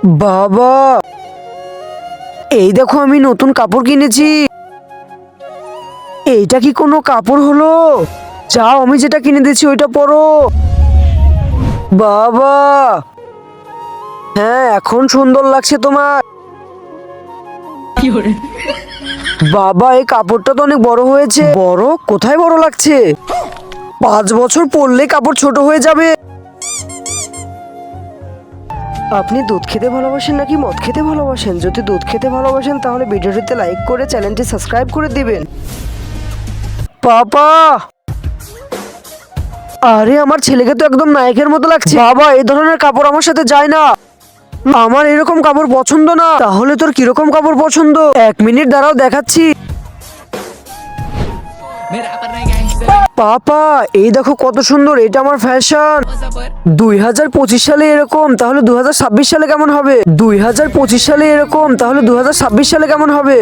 বাবা, এই দেখো আমি নতুন কাপড় কিনেছি। এইটা কি কোনো কাপড় হলো? যাও, আমি যেটা কিনে দিয়েছি ওইটা পরো। বাবা, হ্যাঁ এখন সুন্দর লাগছে তোমার। বাবা, এই কাপড়টা তো অনেক বড় হয়েছে। বড়? কোথায় বড় লাগছে? 5 বছর পরলে কাপড় ছোট হয়ে যাবে। আপনি দুধ খেতে ভালোবাসেন নাকি মদ খেতে ভালোবাসেন? যদি দুধ খেতে ভালোবাসেন তাহলে ভিডিওটিতে লাইক করে চ্যানেলটি সাবস্ক্রাইব করে দিবেন। পাপা, আরে আমার ছেলেকে তো একদম নায়কের মতো লাগছে। বাবা, এই ধরনের কাপড় আমার সাথে যায় না। আমার এরকম কাপড় পছন্দ না। তাহলে তোর কিরকম কাপড় পছন্দ? 1 মিনিট দাঁড়াও, দেখাচ্ছি। পাপা, এই দেখো কত সুন্দর, এটা আমার ফ্যাশন। 2025 সালে এরকম, তাহলে 2026 সালে কেমন হবে? 2025 সালে এরকম, তাহলে 2026 সালে কেমন হবে?